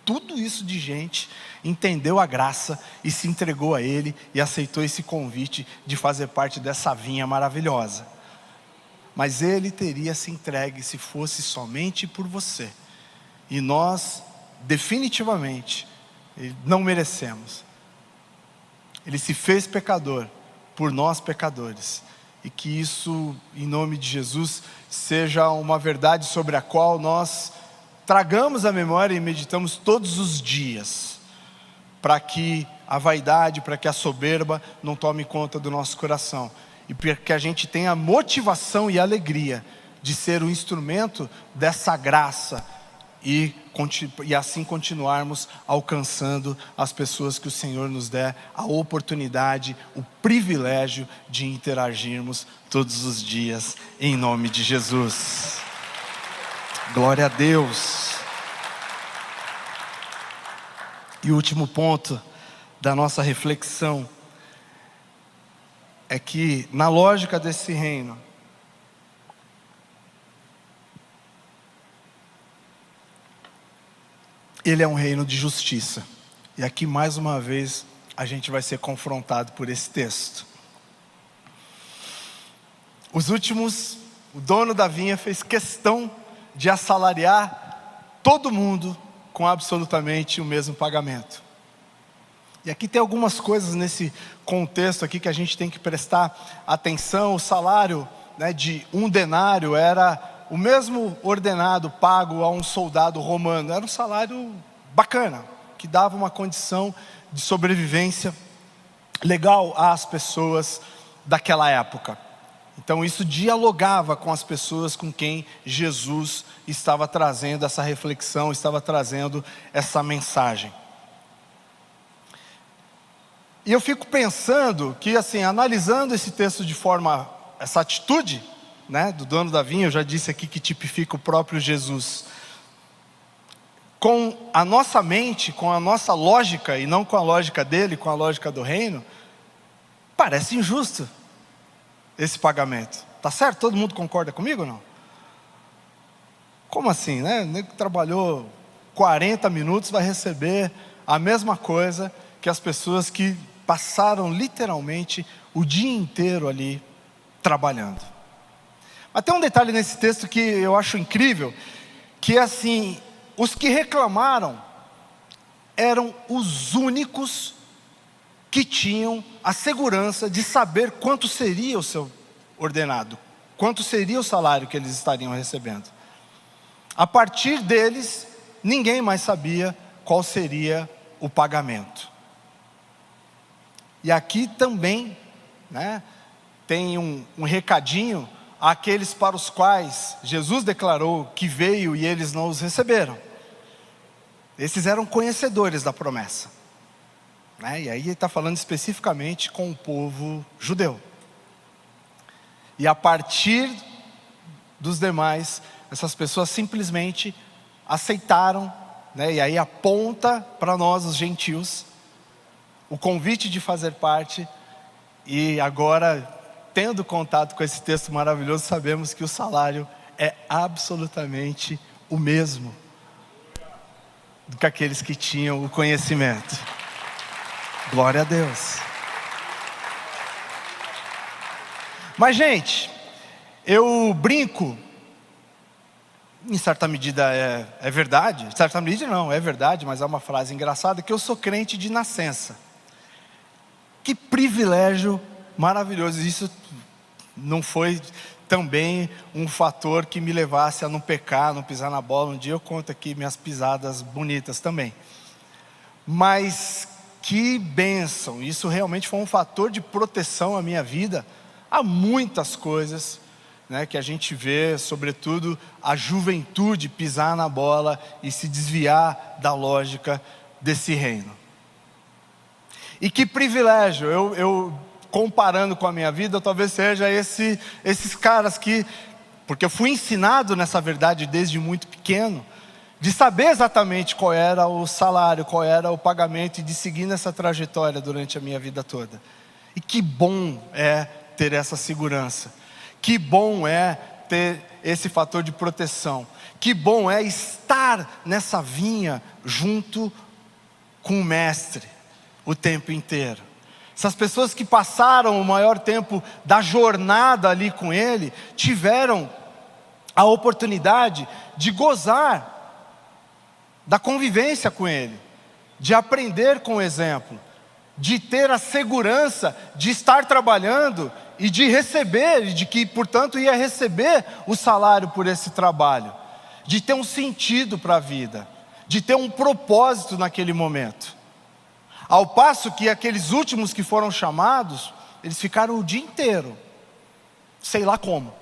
tudo isso de gente entendeu a graça e se entregou a Ele e aceitou esse convite de fazer parte dessa vinha maravilhosa. Mas Ele teria se entregue se fosse somente por você. E nós, definitivamente, não merecemos. Ele se fez pecador por nós pecadores. E que isso, em nome de Jesus, seja uma verdade sobre a qual nós tragamos a memória e meditamos todos os dias, para que a vaidade, para que a soberba não tome conta do nosso coração, e para que a gente tenha motivação e alegria de ser um instrumento dessa graça, e assim continuarmos alcançando as pessoas que o Senhor nos der a oportunidade, o privilégio de interagirmos todos os dias, em nome de Jesus. Glória a Deus. E o último ponto da nossa reflexão é que, na lógica desse reino, ele é um reino de justiça. E aqui mais uma vez a gente vai ser confrontado por esse texto. O dono da vinha fez questão de assalariar todo mundo com absolutamente o mesmo pagamento. E aqui tem algumas coisas nesse contexto aqui que a gente tem que prestar atenção. O salário, né, de 1 denário era o mesmo ordenado pago a um soldado romano. Era um salário bacana, que dava uma condição de sobrevivência legal às pessoas daquela época. Então isso dialogava com as pessoas com quem Jesus estava trazendo essa reflexão, estava trazendo essa mensagem. E eu fico pensando que, assim, analisando esse texto de forma, essa atitude, né, do dono da vinha, eu já disse aqui que tipifica o próprio Jesus, com a nossa mente, com a nossa lógica, e não com a lógica dele, com a lógica do reino, parece injusto esse pagamento. Tá certo? Todo mundo concorda comigo ou não? Como assim, né? O nego que trabalhou 40 minutos vai receber a mesma coisa que as pessoas que passaram literalmente o dia inteiro ali trabalhando. Mas tem um detalhe nesse texto que eu acho incrível, que assim, os que reclamaram eram os únicos que tinham a segurança de saber quanto seria o seu ordenado, quanto seria o salário que eles estariam recebendo. A partir deles, ninguém mais sabia qual seria o pagamento. E aqui também, né, tem um recadinho àqueles para os quais Jesus declarou que veio e eles não os receberam. Esses eram conhecedores da promessa, né? E aí ele está falando especificamente com o povo judeu. E a partir dos demais, essas pessoas simplesmente aceitaram, né? E aí aponta para nós, os gentios, o convite de fazer parte. E agora tendo contato com esse texto maravilhoso, sabemos que o salário é absolutamente o mesmo do que aqueles que tinham o conhecimento. Glória a Deus. Mas, gente, eu brinco, em certa medida é verdade, em certa medida não, é verdade, mas é uma frase engraçada, que eu sou crente de nascença. Que privilégio maravilhoso. Isso não foi também um fator que me levasse a não pecar, não pisar na bola. Um dia eu conto aqui minhas pisadas bonitas também. Mas que bênção, isso realmente foi um fator de proteção à minha vida. Há muitas coisas, né, que a gente vê, sobretudo a juventude pisar na bola e se desviar da lógica desse reino. E que privilégio, eu comparando com a minha vida, talvez seja esses caras que, porque eu fui ensinado nessa verdade desde muito pequeno, de saber exatamente qual era o salário, qual era o pagamento, e de seguir nessa trajetória durante a minha vida toda. E que bom é ter essa segurança, que bom é ter esse fator de proteção, que bom é estar nessa vinha junto com o Mestre o tempo inteiro. Essas pessoas que passaram o maior tempo da jornada ali com Ele, tiveram a oportunidade de gozar da convivência com Ele, de aprender com o exemplo, de ter a segurança de estar trabalhando e de receber, e de que, portanto, ia receber o salário por esse trabalho, de ter um sentido para a vida, de ter um propósito naquele momento. Ao passo que aqueles últimos que foram chamados, eles ficaram o dia inteiro, sei lá como,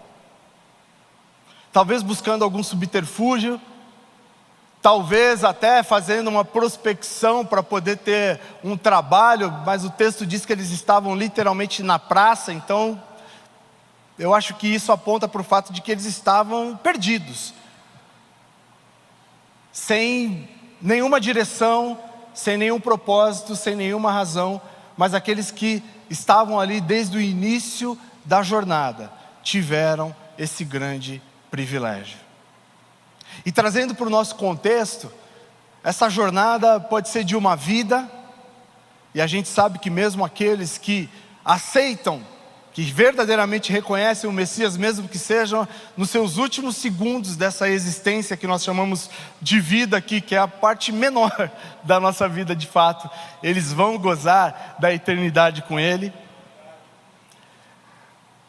talvez buscando algum subterfúgio, talvez até fazendo uma prospecção para poder ter um trabalho, mas o texto diz que eles estavam literalmente na praça. Então eu acho que isso aponta para o fato de que eles estavam perdidos, sem nenhuma direção, sem nenhum propósito, sem nenhuma razão. Mas aqueles que estavam ali desde o início da jornada, tiveram esse grande privilégio. E trazendo para o nosso contexto, essa jornada pode ser de uma vida, e a gente sabe que mesmo aqueles que aceitam, que verdadeiramente reconhecem o Messias, mesmo que sejam nos seus últimos segundos dessa existência que nós chamamos de vida aqui, que é a parte menor da nossa vida de fato, eles vão gozar da eternidade com Ele.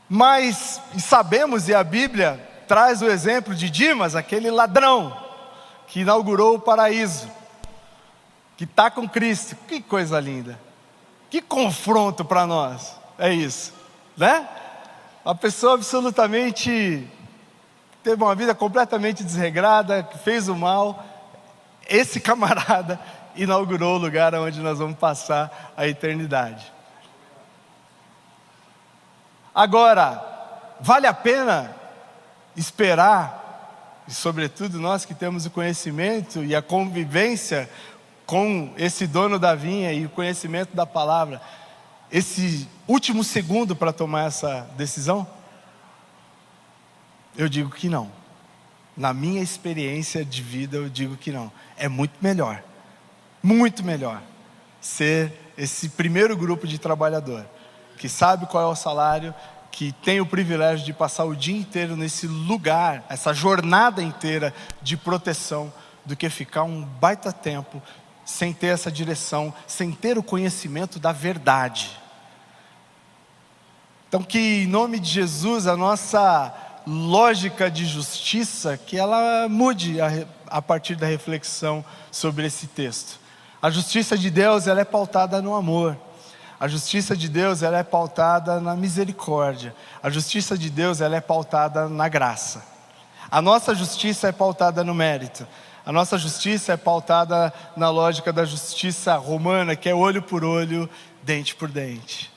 Mas sabemos, e a Bíblia traz o exemplo de Dimas, aquele ladrão que inaugurou o paraíso, que está com Cristo. Que coisa linda, que confronto para nós, é isso, né? Uma pessoa absolutamente, teve uma vida completamente desregrada, que fez o mal. Esse camarada inaugurou o lugar onde nós vamos passar a eternidade. Agora, vale a pena esperar, e sobretudo nós que temos o conhecimento e a convivência com esse dono da vinha e o conhecimento da palavra, esse último segundo para tomar essa decisão? Eu digo que não. Na minha experiência de vida, eu digo que não. É muito melhor ser esse primeiro grupo de trabalhador, que sabe qual é o salário, que tem o privilégio de passar o dia inteiro nesse lugar, essa jornada inteira de proteção, do que ficar um baita tempo sem ter essa direção, sem ter o conhecimento da verdade. Então, que em nome de Jesus, a nossa lógica de justiça, que ela mude a partir da reflexão sobre esse texto. A justiça de Deus, ela é pautada no amor. A justiça de Deus, ela é pautada na misericórdia. A justiça de Deus, ela é pautada na graça. A nossa justiça é pautada no mérito. A nossa justiça é pautada na lógica da justiça romana, que é olho por olho, dente por dente.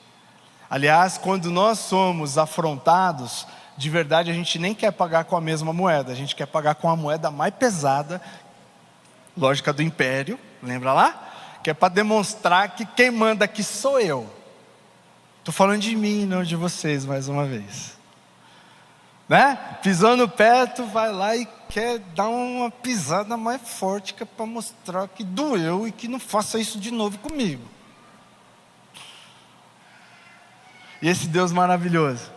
Aliás, quando nós somos afrontados, de verdade a gente nem quer pagar com a mesma moeda, a gente quer pagar com a moeda mais pesada, lógica do império, lembra lá? Que é para demonstrar que quem manda aqui sou eu. Estou falando de mim, não de vocês, mais uma vez. Né? Pisou no pé, tu vai lá e quer dar uma pisada mais forte, que é para mostrar que doeu e que não faça isso de novo comigo. E esse Deus maravilhoso,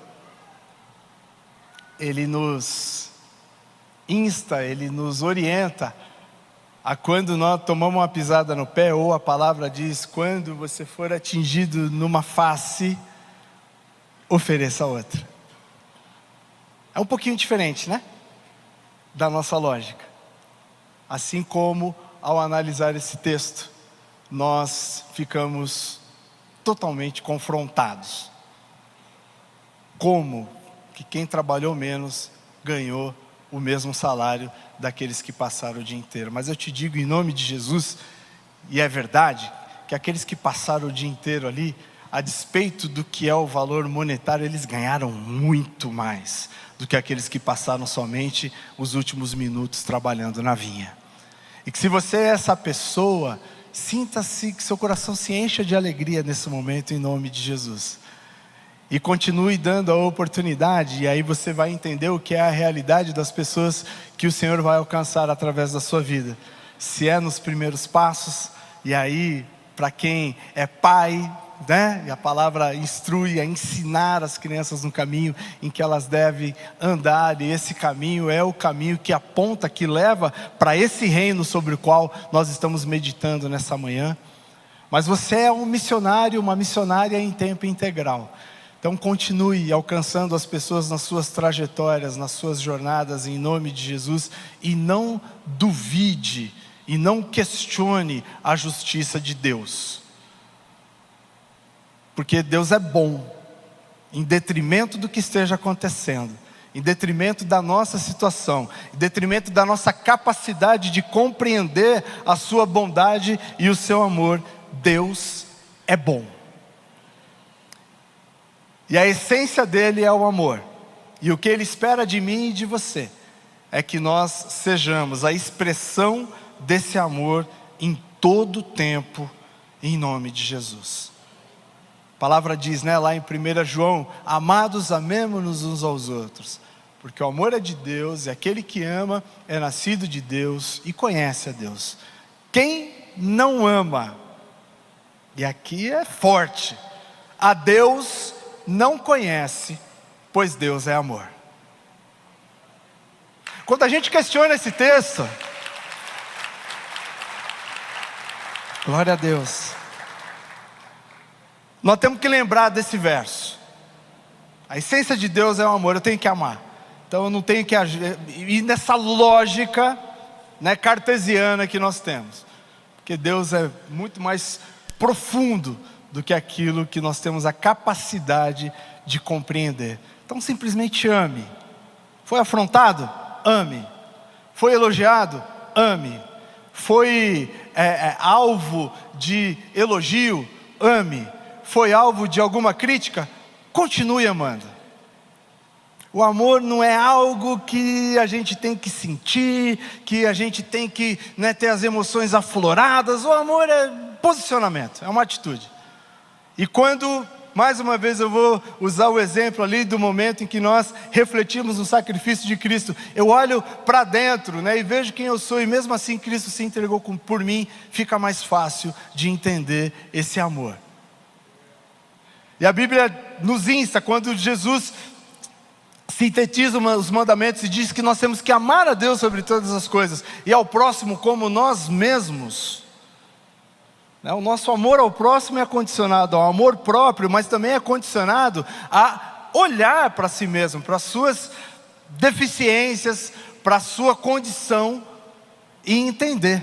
Ele nos insta, Ele nos orienta a quando nós tomamos uma pisada no pé, ou a palavra diz, quando você for atingido numa face, ofereça outra. É um pouquinho diferente, né? Da nossa lógica. Assim como, ao analisar esse texto, nós ficamos totalmente confrontados. Como que quem trabalhou menos ganhou o mesmo salário daqueles que passaram o dia inteiro? Mas eu te digo em nome de Jesus, e é verdade, que aqueles que passaram o dia inteiro ali, a despeito do que é o valor monetário, eles ganharam muito mais do que aqueles que passaram somente os últimos minutos trabalhando na vinha. E que se você é essa pessoa, sinta-se, que seu coração se encha de alegria nesse momento em nome de Jesus. E continue dando a oportunidade, e aí você vai entender o que é a realidade das pessoas que o Senhor vai alcançar através da sua vida. Se é nos primeiros passos, e aí para quem é pai, né? E a palavra instrui a ensinar as crianças no caminho em que elas devem andar, e esse caminho é o caminho que aponta, que leva para esse reino sobre o qual nós estamos meditando nessa manhã. Mas você é um missionário, uma missionária em tempo integral. Então continue alcançando as pessoas nas suas trajetórias, nas suas jornadas, em nome de Jesus, e não duvide, e não questione a justiça de Deus. Porque Deus é bom, em detrimento do que esteja acontecendo, em detrimento da nossa situação, em detrimento da nossa capacidade de compreender a sua bondade e o seu amor. Deus é bom. E a essência dele é o amor. E o que ele espera de mim e de você é que nós sejamos a expressão desse amor em todo o tempo, em nome de Jesus. A palavra diz, né, lá em 1 João, amados, amemo-nos uns aos outros, porque o amor é de Deus, e aquele que ama é nascido de Deus e conhece a Deus. Quem não ama, e aqui é forte, a Deus não conhece, pois Deus é amor. Quando a gente questiona esse texto, glória a Deus, nós temos que lembrar desse verso. A essência de Deus é o amor, eu tenho que amar. Então eu não tenho que ir nessa lógica, né, cartesiana que nós temos. Porque Deus é muito mais profundo do que aquilo que nós temos a capacidade de compreender. Então simplesmente ame. Foi afrontado? Ame. Foi elogiado? Ame. Foi alvo de elogio? Ame. Foi alvo de alguma crítica? Continue amando. O amor não é algo que a gente tem que sentir, que a gente tem que, né, ter as emoções afloradas. O amor é posicionamento, é uma atitude. E quando, mais uma vez eu vou usar o exemplo ali do momento em que nós refletimos no sacrifício de Cristo, eu olho para dentro, né, e vejo quem eu sou, e mesmo assim Cristo se entregou por mim, fica mais fácil de entender esse amor. E a Bíblia nos insta, quando Jesus sintetiza os mandamentos e diz que nós temos que amar a Deus sobre todas as coisas, e ao próximo como nós mesmos. O nosso amor ao próximo é condicionado ao amor próprio, mas também é condicionado a olhar para si mesmo, para as suas deficiências, para a sua condição, e entender.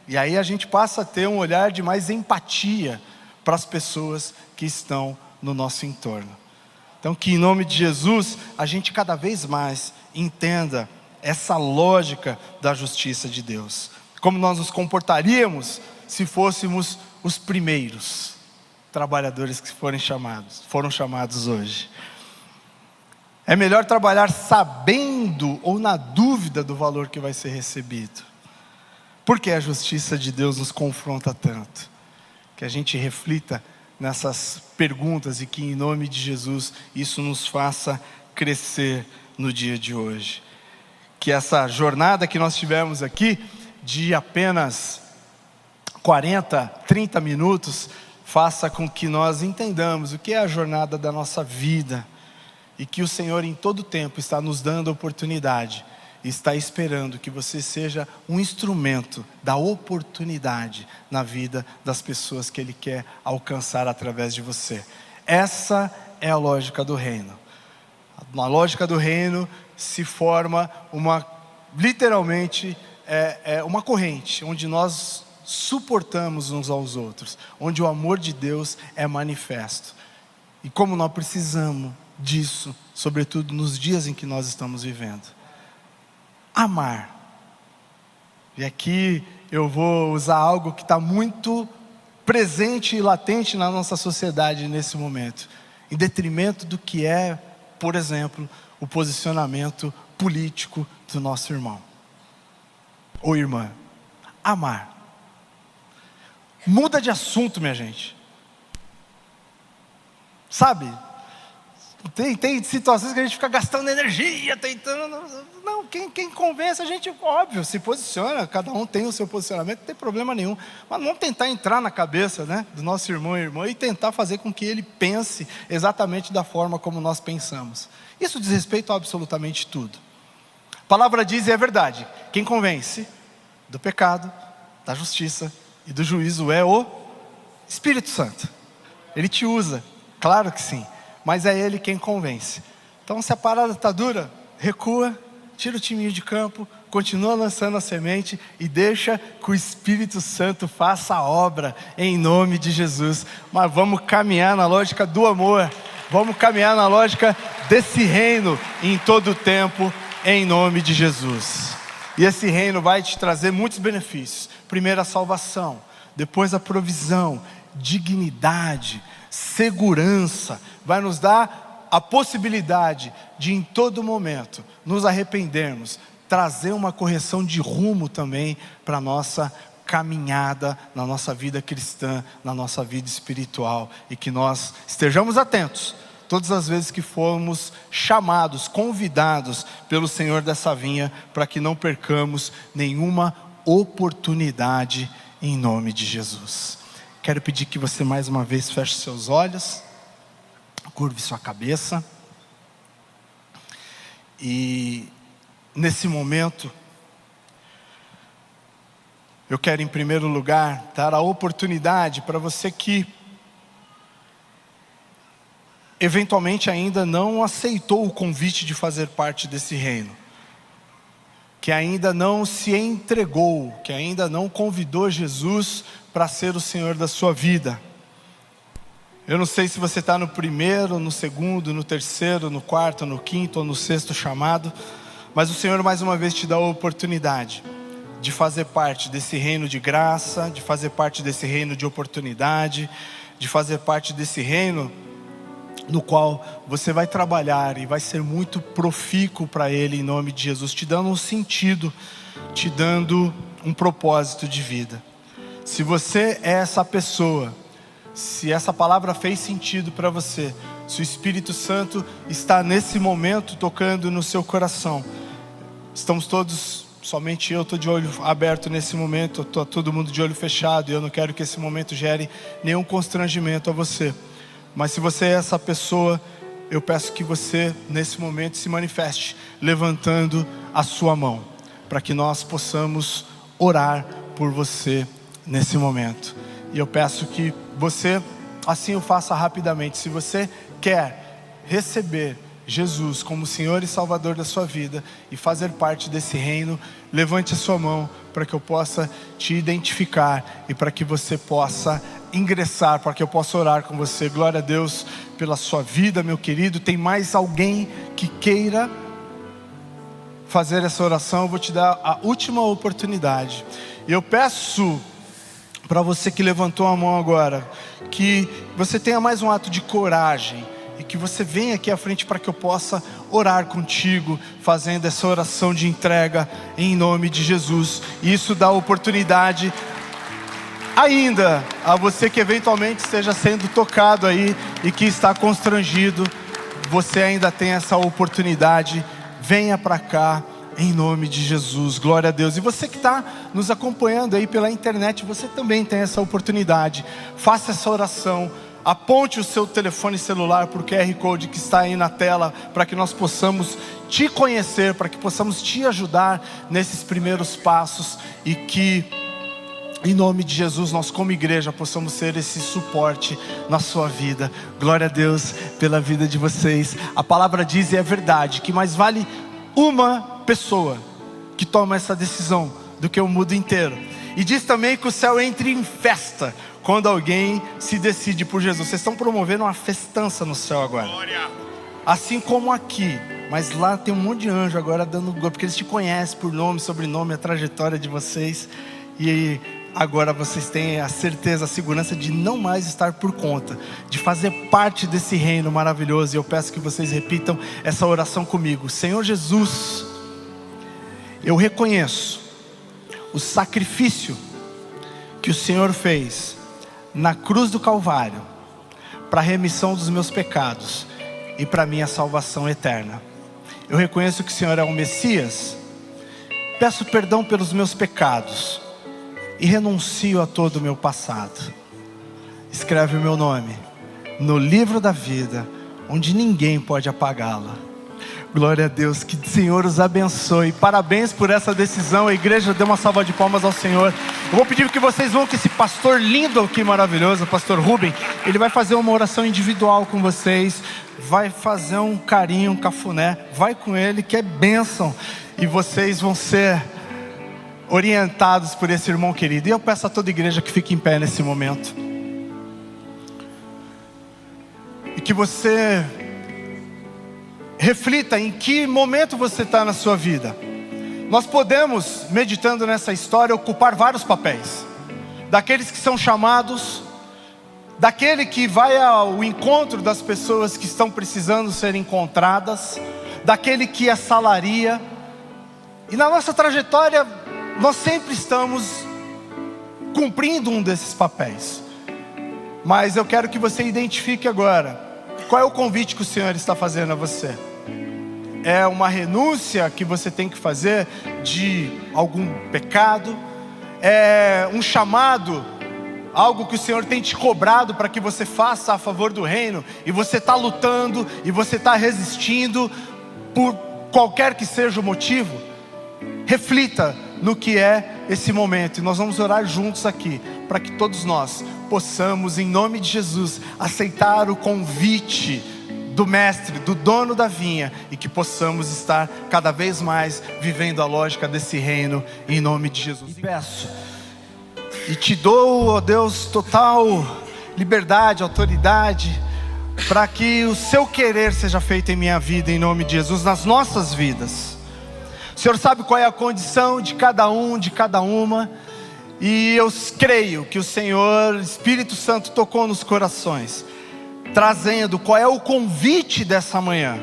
E aí a gente passa a ter um olhar de mais empatia para as pessoas que estão no nosso entorno. Então que em nome de Jesus, a gente cada vez mais entenda essa lógica da justiça de Deus. Como nós nos comportaríamos se fôssemos os primeiros trabalhadores que foram chamados hoje. É melhor trabalhar sabendo ou na dúvida do valor que vai ser recebido. Porque a justiça de Deus nos confronta tanto, que a gente reflita nessas perguntas e que em nome de Jesus isso nos faça crescer no dia de hoje. Que essa jornada que nós tivemos aqui, de apenas 40, 30 minutos, faça com que nós entendamos o que é a jornada da nossa vida e que o Senhor em todo tempo está nos dando a oportunidade, está esperando que você seja um instrumento da oportunidade na vida das pessoas que Ele quer alcançar através de você. Essa é a lógica do reino. Na lógica do reino se forma literalmente uma corrente, onde nós suportamos uns aos outros, onde o amor de Deus é manifesto. E como nós precisamos disso, sobretudo nos dias em que nós estamos vivendo. Amar. E aqui eu vou usar algo que está muito presente e latente na nossa sociedade nesse momento, em detrimento do que é, por exemplo, o posicionamento político do nosso irmão ou irmã. Amar. Muda de assunto, minha gente. Sabe? Tem situações que a gente fica gastando energia, tentando... Não, quem convence a gente, óbvio, se posiciona. Cada um tem o seu posicionamento, não tem problema nenhum. Mas vamos tentar entrar na cabeça, né, do nosso irmão e irmã e tentar fazer com que ele pense exatamente da forma como nós pensamos. Isso diz respeito a absolutamente tudo. A palavra diz, e é verdade, quem convence do pecado, da justiça e do juízo é o Espírito Santo. Ele te usa, claro que sim, mas é Ele quem convence. Então, se a parada está dura, recua, tira o timinho de campo, continua lançando a semente e deixa que o Espírito Santo faça a obra em nome de Jesus. Mas vamos caminhar na lógica do amor, vamos caminhar na lógica desse reino em todo o tempo, em nome de Jesus. E esse reino vai te trazer muitos benefícios. Primeiro a salvação, depois a provisão, dignidade, segurança. Vai nos dar a possibilidade de em todo momento nos arrependermos, trazer uma correção de rumo também para a nossa caminhada, na nossa vida cristã, na nossa vida espiritual. E que nós estejamos atentos todas as vezes que formos chamados, convidados pelo Senhor dessa vinha, para que não percamos nenhuma oportunidade em nome de Jesus. Quero pedir que você mais uma vez feche seus olhos, curve sua cabeça. E nesse momento, eu quero em primeiro lugar dar a oportunidade para você que eventualmente ainda não aceitou o convite de fazer parte desse reino, que ainda não se entregou, que ainda não convidou Jesus para ser o Senhor da sua vida. Eu não sei se você está no primeiro, no segundo, no terceiro, no quarto, no quinto ou no sexto chamado, mas o Senhor mais uma vez te dá a oportunidade de fazer parte desse reino de graça, de fazer parte desse reino de oportunidade, de fazer parte desse reino no qual você vai trabalhar e vai ser muito profícuo para Ele em nome de Jesus, te dando um sentido, te dando um propósito de vida. Se você é essa pessoa, se essa palavra fez sentido para você, se o Espírito Santo está nesse momento tocando no seu coração, estamos todos, somente eu estou de olho aberto nesse momento, estou todo mundo de olho fechado, e eu não quero que esse momento gere nenhum constrangimento a você. Mas se você é essa pessoa, eu peço que você nesse momento se manifeste, levantando a sua mão, para que nós possamos orar por você nesse momento. E eu peço que você assim o faça rapidamente. Se você quer receber Jesus como Senhor e Salvador da sua vida e fazer parte desse reino, levante a sua mão para que eu possa te identificar e para que você possa ingressar, para que eu possa orar com você. Glória a Deus pela sua vida, meu querido. Tem mais alguém que queira fazer essa oração? Eu vou te dar a última oportunidade. E eu peço para você que levantou a mão agora, que você tenha mais um ato de coragem e que você venha aqui à frente para que eu possa orar contigo, fazendo essa oração de entrega em nome de Jesus. E isso dá oportunidade ainda a você que eventualmente esteja sendo tocado aí e que está constrangido, você ainda tem essa oportunidade. Venha para cá em nome de Jesus, glória a Deus. E você que está nos acompanhando aí pela internet, você também tem essa oportunidade. Faça essa oração, aponte o seu telefone celular para o QR Code que está aí na tela, para que nós possamos te conhecer, para que possamos te ajudar nesses primeiros passos, e que em nome de Jesus, nós como igreja possamos ser esse suporte na sua vida. Glória a Deus pela vida de vocês. A palavra diz, e é verdade, que mais vale uma pessoa que toma essa decisão do que o mundo inteiro. E diz também que o céu entra em festa quando alguém se decide por Jesus. Vocês estão promovendo uma festança no céu agora. Assim como aqui. Mas lá tem um monte de anjo agora dando glória, porque eles te conhecem por nome, sobrenome, a trajetória de vocês. E agora vocês têm a certeza, a segurança de não mais estar por conta, de fazer parte desse reino maravilhoso. E eu peço que vocês repitam essa oração comigo. Senhor Jesus, eu reconheço o sacrifício que o Senhor fez na cruz do Calvário, para a remissão dos meus pecados e para a minha salvação eterna. Eu reconheço que o Senhor é o Messias. Peço perdão pelos meus pecados e renuncio a todo o meu passado. Escreve o meu nome no livro da vida, onde ninguém pode apagá-lo. Glória a Deus, que o Senhor os abençoe. Parabéns por essa decisão. A igreja dê uma salva de palmas ao Senhor. Eu vou pedir que vocês vão com esse pastor lindo aqui, maravilhoso, o pastor Rubem. Ele vai fazer uma oração individual com vocês, vai fazer um carinho, um cafuné. Vai com ele, que é bênção. E vocês vão ser orientados por esse irmão querido. E eu peço a toda a igreja que fique em pé nesse momento, e que você reflita em que momento você está na sua vida. Nós podemos, meditando nessa história, ocupar vários papéis: daqueles que são chamados, daquele que vai ao encontro das pessoas que estão precisando ser encontradas, daquele que assalaria. E na nossa trajetória nós sempre estamos cumprindo um desses papéis. Mas eu quero que você identifique agora qual é o convite que o Senhor está fazendo a você. É uma renúncia que você tem que fazer de algum pecado? É um chamado, algo que o Senhor tem te cobrado para que você faça a favor do reino, e você está lutando, e você está resistindo por qualquer que seja o motivo? Reflita no que é esse momento, e nós vamos orar juntos aqui, para que todos nós possamos, em nome de Jesus, aceitar o convite do mestre, do dono da vinha, e que possamos estar cada vez mais vivendo a lógica desse reino, em nome de Jesus. E peço, e te dou, ó Deus, total liberdade, autoridade, para que o seu querer seja feito em minha vida, em nome de Jesus, nas nossas vidas. O Senhor sabe qual é a condição de cada um, de cada uma, e eu creio que o Senhor, Espírito Santo, tocou nos corações, trazendo qual é o convite dessa manhã.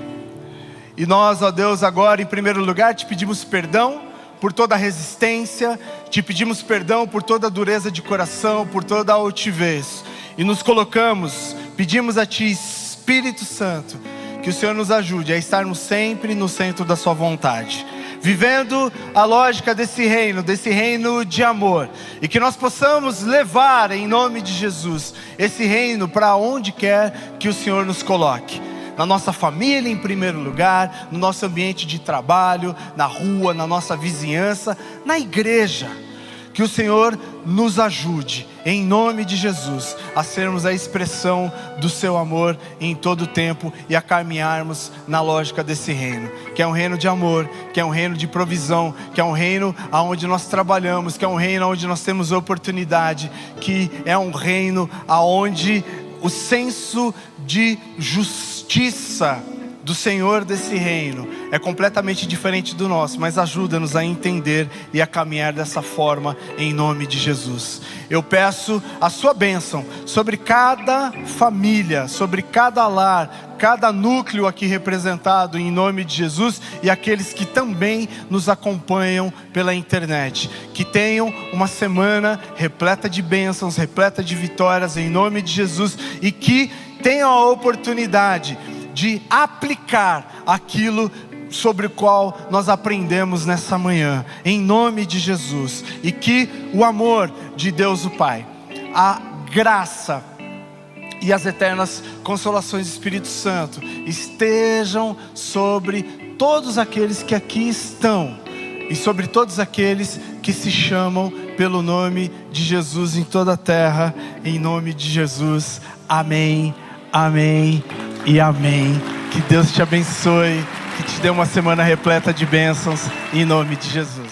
E nós, ó Deus, agora em primeiro lugar te pedimos perdão por toda a resistência, te pedimos perdão por toda a dureza de coração, por toda a altivez, e nos colocamos, pedimos a Ti, Espírito Santo, que o Senhor nos ajude a estarmos sempre no centro da Sua vontade, vivendo a lógica desse reino de amor, e que nós possamos levar em nome de Jesus esse reino para onde quer que o Senhor nos coloque. Na nossa família em primeiro lugar, no nosso ambiente de trabalho, na rua, na nossa vizinhança, na igreja. Que o Senhor nos ajude, em nome de Jesus, a sermos a expressão do seu amor em todo o tempo, e a caminharmos na lógica desse reino, que é um reino de amor, que é um reino de provisão, que é um reino onde nós trabalhamos, que é um reino onde nós temos oportunidade, que é um reino onde o senso de justiça do Senhor desse reino é completamente diferente do nosso, mas ajuda-nos a entender e a caminhar dessa forma, em nome de Jesus. Eu peço a sua bênção sobre cada família, sobre cada lar, cada núcleo aqui representado, em nome de Jesus, e aqueles que também nos acompanham pela internet. Que tenham uma semana repleta de bênçãos, repleta de vitórias, em nome de Jesus, e que tenham a oportunidade de aplicar aquilo sobre o qual nós aprendemos nessa manhã, em nome de Jesus. E que o amor de Deus o Pai, a graça e as eternas consolações do Espírito Santo estejam sobre todos aqueles que aqui estão e sobre todos aqueles que se chamam pelo nome de Jesus em toda a terra, em nome de Jesus. Amém, amém e amém. Que Deus te abençoe, que te dê uma semana repleta de bênçãos, em nome de Jesus.